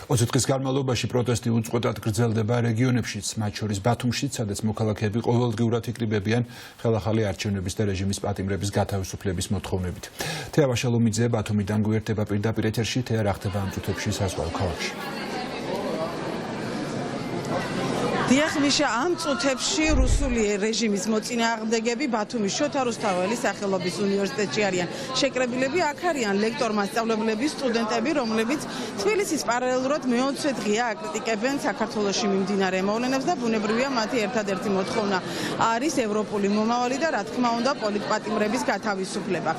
20 დღის განმავლობაში პროტესტი უწყვეტად გრძელდება რეგიონებშიც, მათ შორის ბათუმშიც, სადაც მოქალაქეები ყოველდღიურად იკრიბებიან ხელახალი არჩევნების და რეჟიმის პატიმრების გათავისუფლების მოთხოვნებით. თეა ვაშალომიძე ბათუმიდან გვერდება პირდაპირ ეთერში, თეა რა ხდება ამ წუთებში საზღვაო ქალაქში? დიახ, მიშა, ამ წუთებში რუსული რეჟიმის მოწინააღმდეგები ბათუმის შოთა რუსთაველის სახელობის უნივერსიტეტში არიან შეკრებილები. აქ არიან ლექტორ-მასწავლებლები, სტუდენტები, რომლებიც თბილისის პარალელურად მე-20 დღეა აკრიტიკებენ საქართველოში მიმდინარე მოვლენებს და ბუნებრივია მათი ერთადერთი მოთხოვნა არის ევროპული მომავალი და რა თქმა უნდა პოლიტპატიმრების გათავისუფლება.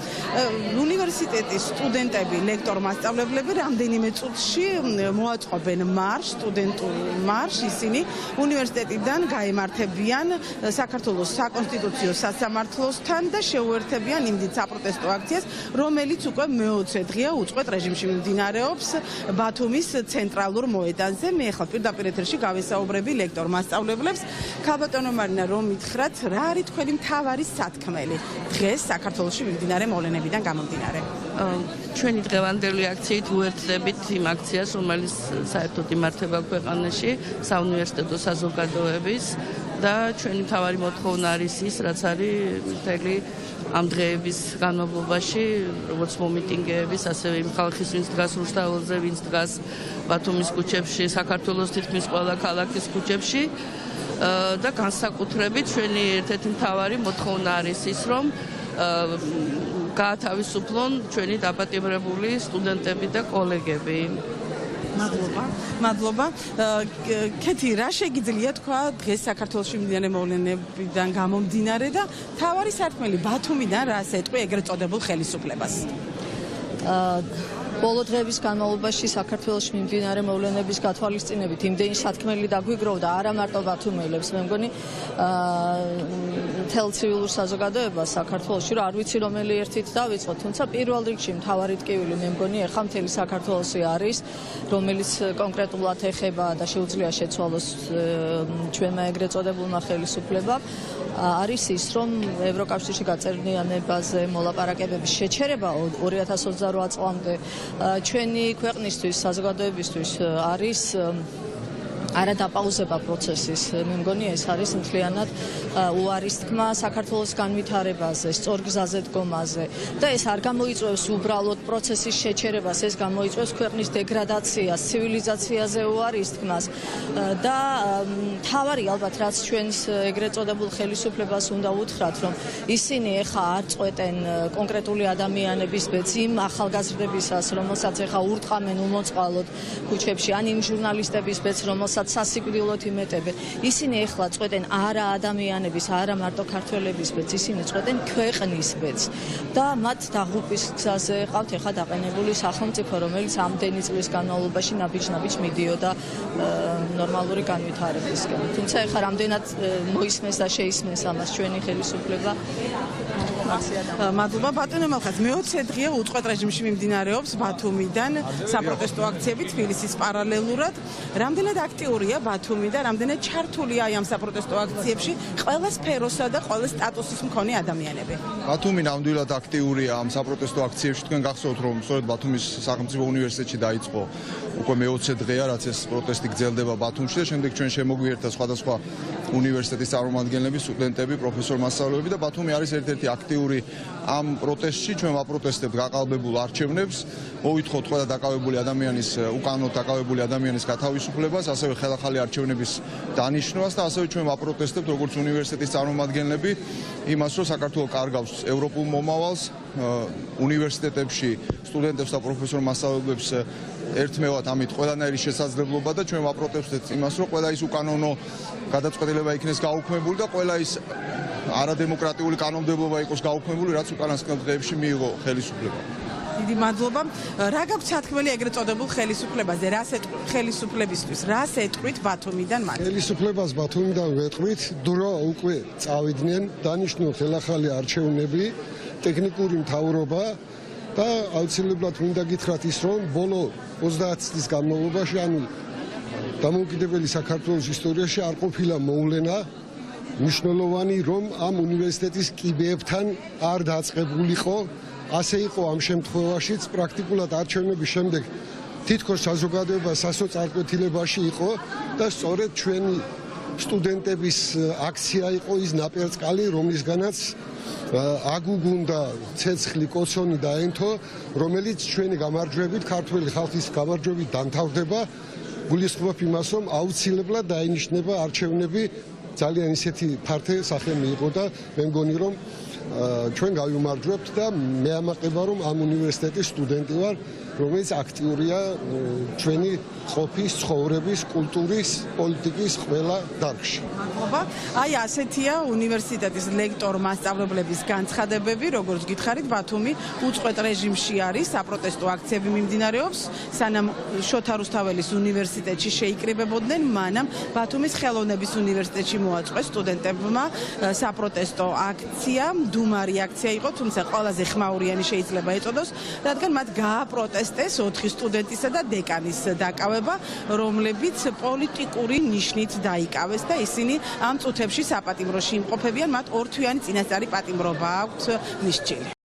უნივერსიტეტის სტუდენტები, ლექტორ-მასწავლებლები რამდენიმე წუთში მოაწყობენ სტუდენტურ მარშს, ისინი უნივერსიტეტიდან გაემართებიან საქართველოს საკონსტიტუციო სასამართლოსთან და შეუერთებიან იმდით საპროტესტო აქციას, რომელიც უკვე მე-20 დღეა უწყვეტ რეჟიმში მიმდინარეობს ბათუმის ცენტრალურ მოედანზე. მე ახლა პირდაპირ ეთერში გავესაუბრები ლექტორ-მასწავლებლებს. ქალბატონო მარინა, რომ მითხრათ, რა არის თქვენი მთავარი სათქმელი დღეს საქართველოში მიმდინარე მოვლენებიდან გამომდინარე? ჩვენი დღევანდელი აქციით უერთდებით იმ აქციას, რომელიც საერთოდ იმართება ქვეყანაში, საუნივერსიტეტო საზოგადოების და ჩვენი მთავარი მოთხოვნა არის ის, რაც არის მთელი ამ დღეების განმავლობაში, როგორც მომიტინგეების, ასევე იმ ხალხის, ვინც დგას რუსთაველზე, ვინც დგას ბათუმის ქუჩებში, საქართველოს თითქმის ყველა ქალაქის ქუჩებში და განსაკუთრებით ჩვენი ერთ-ერთი მთავარი მოთხოვნა არის ის, რომ გაათავისუფლონ ჩვენი დაპატიმრებული სტუდენტები და კოლეგები. მადლობა. კეთი, რა შეგიძლია თქვა დღეს საქართველოში მიმდინარე მოვლენებიდან გამომდინარე და მთავარი სათქმელი ბათუმიდან რას ეტყვი ეგრეთ წოდებულ ხელისუფლებას? ბოლო დღეების განმავლობაში საქართველოში მიმდინარე მოვლენების გათვალისწინებით იმდენი სათქმელი დაგვიგროვდა არა მარტო ბათუმელებს, მე მგონი მთელ ცივილურ საზოგადოებას საქართველოში, რომ არ ვიცი რომელი ერთით დავიწყოთ, თუმცა პირველ რიგში მთავარი ტკივილი მე მგონი ახლა მთელი საქართველოსი არის, რომელიც კონკრეტულად ეხება და შეუძლია შეცვალოს ჩვენმა ეგრეთ წოდებულმა ხელისუფლებამ, არის ის, რომ ევროკავშირში გაწევრიანებაზე მოლაპარაკებების შეჩერება 2028 წლამდე ჩვენი ქვეყნისთვის, საზოგადოებისთვის არის არადაპაუზება პროცესის. მე მგონი ეს არის მთლიანად უარის თქმა საქართველოს განვითარებაზე, სწორგზაზე დგომაზე და ეს არ გამოიწვევს უბრალოდ პროცესის შეჩერებას, ეს გამოიწვევს ქვეყნის დეგრადაციას, ცივილიზაციაზე უარის თქმას და მთავარი ალბათ რაც ჩვენს ეგრეთ წოდებულ ხელისუფლებას უნდა უთხრათ, რომ ისინი ეხა არ წყვეტენ კონკრეტული ადამიანების ბედს, იმ ახალგაზრდებისას, რომელსაც ეხა ურტყამენ უმოწყალოდ ქუჩებში, ან იმ ჟურნალისტების ბედს, რომელსაც სასიკვდილოდ იმეტებენ. ისინი ეხლა წყვეტენ არა ადამიანების, არა მარტო ქართველების ბედს, ისინი წყვეტენ ქვეყნის ბედს. და მათ დაღუპვის გზაზე ყავთ ეხლა დაყენებული სახელმწიფო, რომელიც ამდენი წლის განმავლობაში ნაბიჯ-ნაბიჯ მიდიოდა ნორმალური განვითარებისკენ. თუმცა ეხლა რამდენად მოისმენს და შეისმენს ამას ჩვენი ხელისუფლება? მადლობა ბატონო მალხაზ, მე-20 დღეა უწყვეტ რეჟიმში მიმდინარეობს ბათუმიდან საპროტესტო აქციები თბილისის პარალელურად. რამდენად აქტიურია ბათუმი და რამდენად ჩართულია ამ საპროტესტო აქციებში ყველა სფეროსა და ყველა სტატუსის მქონე ადამიანები? ბათუმი ნამდვილად აქტიურია ამ საპროტესტო აქციებში. თქვენ გახსოვთ, რომ სწორედ ბათუმის სახელმწიფო უნივერსიტეტში დაიწყო უკვე მე-20 დღეა, რაც ეს პროტესტი გრძელდება ბათუმში და შემდეგ ჩვენ შემოგვიერთდა სხვადასხვა უნივერსიტეტის წარმომადგენლები, სტუდენტები, პროფესორ-მასწავლებლები და ბათუმი არის ერთ-ერთი აქტიური ამ პროტესტში. ჩვენ ვაპროტესტებთ გაყალბებულ არჩევნებს, მოვითხოვთ ყველა დაკავებული ადამიანის, უკანონოდ დაკავებული ადამიანის გათავისუფლებას, ასევე ხელახალი არჩევნების დანიშნვას და ასევე ჩვენ ვაპროტესტებთ როგორც უნივერსიტეტის წარმომადგენლები იმას, რომ საქართველო კარგავს ევროპულ მომავალს, უნივერსიტეტებში სტუდენტებს და პროფესორ-მასწავლებლებს ერთმევად ამით ყველანაირი შესაძლებლობა და ჩვენ ვაპროტესტებთ იმას, რომ ყველა ის უკანონო გადაწყვეტილება იქნეს გაუქმებული და ყველა ის არადემოკრატიული კანონმდებლობა იყოს გაუქმებული, რაც უკანასკნელ დღეებში მიიღო ხელისუფლება. დიდი მადლობა. რა გაქვთ სათქმელი ეგრეთ წოდებულ ხელისუფლებაზე? ხელისუფლებისთვის რას ეტყვით ბათუმიდან მათ? ხელისუფლებას ბათუმიდან ვეტყვით, დრო უკვე წავიდნენ, დანიშნულ ხელახალი არჩევნები, ტექნიკური მთავრობა და აუცილებლად მინდა გითხრათ ის, რომ ბოლო 30 წლის განმავლობაში, ანუ დამოუკიდებელი საქართველოს ისტორიაში არ ყოფილა მოვლენა მნიშვნელოვანი, რომ ამ უნივერსიტეტის კიბეებთან არ დაწყებულიყო. ასე იყო ამ შემთხვევაშიც, პრაქტიკულად არჩევნების შემდეგ თითქოს საზოგადოება სასოწარკვეთილებაში იყო და სწორედ ჩვენი სტუდენტების აქცია იყო ის ნაპერწკალი, რომლისგანაც აგუგუნდა ცეცხლი კოცონი დაენთო, რომელიც ჩვენი გამარჯვებით, ქართული ხალხის გამარჯვებით დამთავრდება. გულისხმობ იმას, რომ აუცილებლად დაინიშნება არჩევნები, ძალიან ისეთი ფართე სახე მიიღო და მე მგონი, რომ ჩვენ გავიმარჯვებთ და მე ამაყება, რომ ამ უნივერსიტეტის სტუდენტი ვარ, რომელიც აქტიურია ჩვენი ყოფის, ცხოვრების, კულტურის, პოლიტიკის ყველა დარგში. აი ასეთია უნივერსიტეტის ლექტორ მასწავლებლების განცხადებები, როგორც გითხარით, ბათუმი უწყვეტ რეჟიმში არის, საპროტესტო აქციები მიმდინარეობს, სანამ შოთა რუსთაველის უნივერსიტეტში შეიკრიბებოდნენ, მანამ ბათუმის ხელოვნების უნივერსიტეტში მოაწყვეს სტუდენტებმა საპროტესტო აქცია, მდუმარი აქცია იყო, თუმცა ყველაზე ხმაურიანი შეიძლება ეწოდოს, რადგან მათ გააპროტესტეს 4 სტუდენტისა და დეკანის დაკავება, რომლებიც პოლიტიკური ნიშნით დაიკავეს და ისინი ამ წუთებში საპატიმროში იმყოფებიან, მათ ორთვიანი წინასწარი პატიმრობა აქვთ მისჭილი.